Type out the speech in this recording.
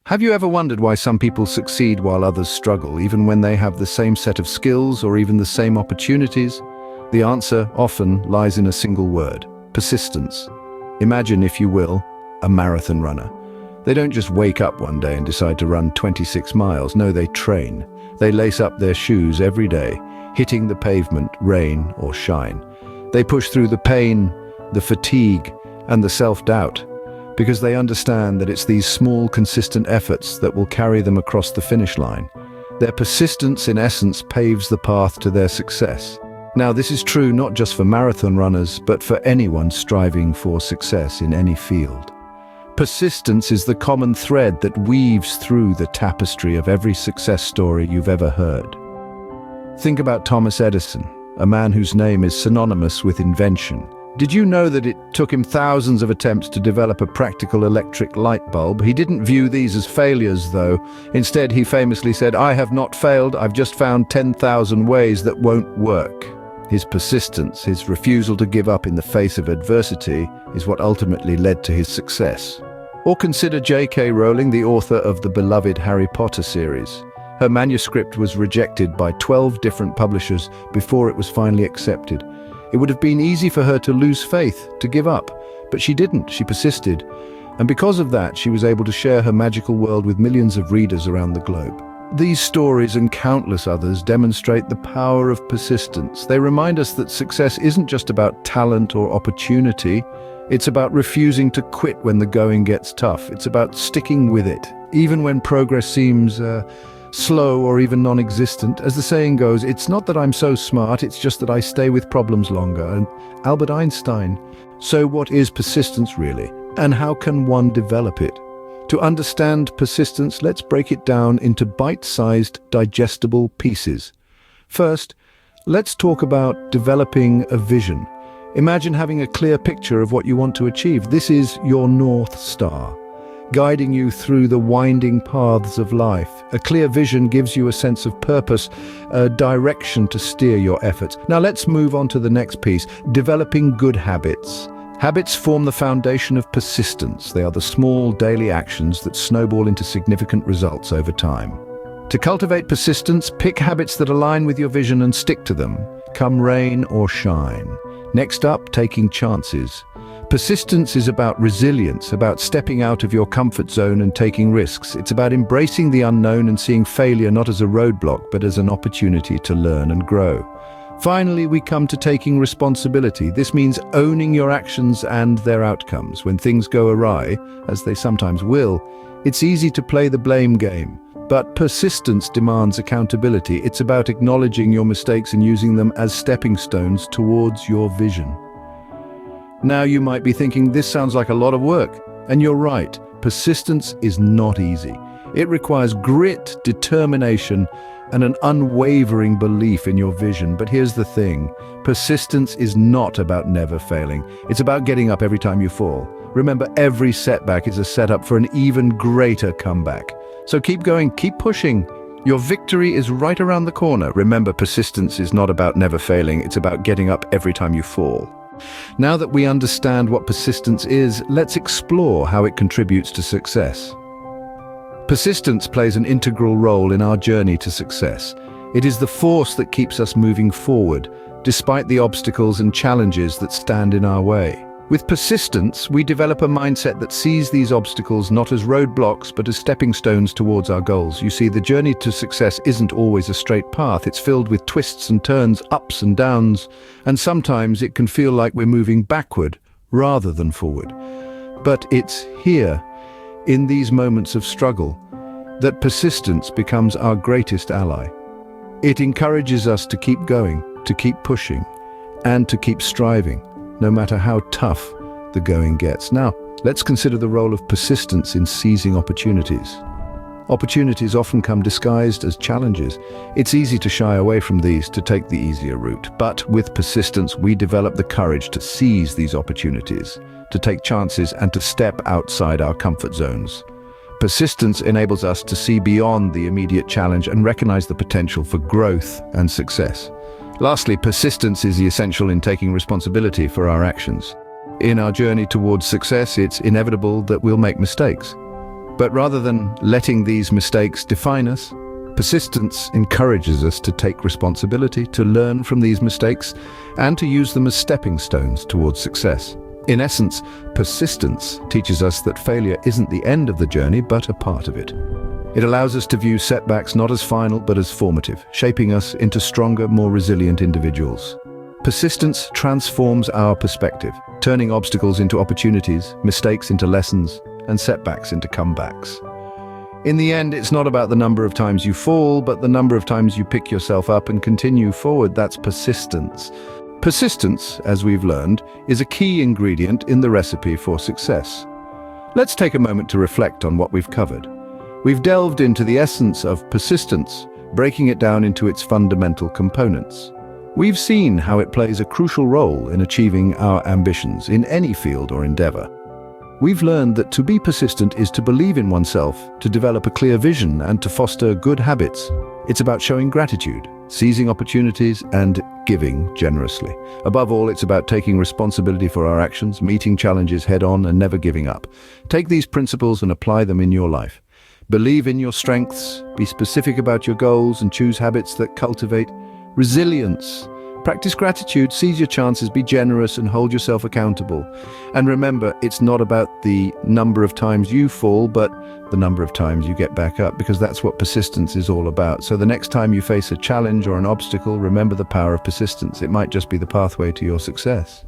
Have you ever wondered why some people succeed while others struggle, even when they have the same set of skills or even the same opportunities? The answer often lies in a single word: persistence. Imagine, if you will, a marathon runner. They don't just wake up one day and decide to run 26 miles. No, they train. They lace up their shoes every day, hitting the pavement, rain or shine. They push through the pain, the fatigue, and the self-doubt, because they understand that it's these small, consistent efforts that will carry them across the finish line. Their persistence, in essence, paves the path to their success. Now, this is true not just for marathon runners, but for anyone striving for success in any field. Persistence is the common thread that weaves through the tapestry of every success story you've ever heard. Think about Thomas Edison, a man whose name is synonymous with invention. Did you know that it took him thousands of attempts to develop a practical electric light bulb? He didn't view these as failures, though. Instead, he famously said, "I have not failed, I've just found 10,000 ways that won't work." His persistence, his refusal to give up in the face of adversity, is what ultimately led to his success. Or consider J.K. Rowling, the author of the beloved Harry Potter series. Her manuscript was rejected by 12 different publishers before it was finally accepted. It would have been easy for her to lose faith, to give up, but she didn't. She persisted. And because of that, she was able to share her magical world with millions of readers around the globe. These stories and countless others demonstrate the power of persistence. They remind us that success isn't just about talent or opportunity. It's about refusing to quit when the going gets tough. It's about sticking with it, even when progress seems slow or even non-existent. As the saying goes, it's not that I'm so smart, it's just that I stay with problems longer. And Albert Einstein. So what is persistence really? And how can one develop it? To understand persistence, let's break it down into bite-sized, digestible pieces. First, let's talk about developing a vision. Imagine having a clear picture of what you want to achieve. This is your North Star, guiding you through the winding paths of life. A clear vision gives you a sense of purpose, a direction to steer your efforts. Now let's move on to the next piece: developing good habits. Habits form the foundation of persistence. They are the small daily actions that snowball into significant results over time. To cultivate persistence, pick habits that align with your vision and stick to them, come rain or shine. Next up, taking chances. Persistence is about resilience, about stepping out of your comfort zone and taking risks. It's about embracing the unknown and seeing failure not as a roadblock, but as an opportunity to learn and grow. Finally, we come to taking responsibility. This means owning your actions and their outcomes. When things go awry, as they sometimes will, it's easy to play the blame game. But persistence demands accountability. It's about acknowledging your mistakes and using them as stepping stones towards your vision. Now you might be thinking, this sounds like a lot of work. And you're right, persistence is not easy. It requires grit, determination, and an unwavering belief in your vision. But here's the thing, persistence is not about never failing. It's about getting up every time you fall. Remember, every setback is a setup for an even greater comeback. So keep going, keep pushing. Your victory is right around the corner. Remember, persistence is not about never failing. It's about getting up every time you fall. Now that we understand what persistence is, let's explore how it contributes to success. Persistence plays an integral role in our journey to success. It is the force that keeps us moving forward, despite the obstacles and challenges that stand in our way. With persistence, we develop a mindset that sees these obstacles not as roadblocks, but as stepping stones towards our goals. You see, the journey to success isn't always a straight path. It's filled with twists and turns, ups and downs, and sometimes it can feel like we're moving backward rather than forward. But it's here, in these moments of struggle, that persistence becomes our greatest ally. It encourages us to keep going, to keep pushing, and to keep striving, no matter how tough the going gets. Now, let's consider the role of persistence in seizing opportunities. Opportunities often come disguised as challenges. It's easy to shy away from these, to take the easier route. But with persistence, we develop the courage to seize these opportunities, to take chances and to step outside our comfort zones. Persistence enables us to see beyond the immediate challenge and recognize the potential for growth and success. Lastly, persistence is essential in taking responsibility for our actions. In our journey towards success, it's inevitable that we'll make mistakes. But rather than letting these mistakes define us, persistence encourages us to take responsibility, to learn from these mistakes, and to use them as stepping stones towards success. In essence, persistence teaches us that failure isn't the end of the journey, but a part of it. It allows us to view setbacks not as final, but as formative, shaping us into stronger, more resilient individuals. Persistence transforms our perspective, turning obstacles into opportunities, mistakes into lessons, and setbacks into comebacks. In the end, it's not about the number of times you fall, but the number of times you pick yourself up and continue forward. That's persistence. Persistence, as we've learned, is a key ingredient in the recipe for success. Let's take a moment to reflect on what we've covered. We've delved into the essence of persistence, breaking it down into its fundamental components. We've seen how it plays a crucial role in achieving our ambitions in any field or endeavor. We've learned that to be persistent is to believe in oneself, to develop a clear vision, and to foster good habits. It's about showing gratitude, seizing opportunities, and giving generously. Above all, it's about taking responsibility for our actions, meeting challenges head-on, and never giving up. Take these principles and apply them in your life. Believe in your strengths, be specific about your goals, and choose habits that cultivate resilience. Practice gratitude, seize your chances, be generous, and hold yourself accountable. And remember, it's not about the number of times you fall, but the number of times you get back up, because that's what persistence is all about. So the next time you face a challenge or an obstacle, remember the power of persistence. It might just be the pathway to your success.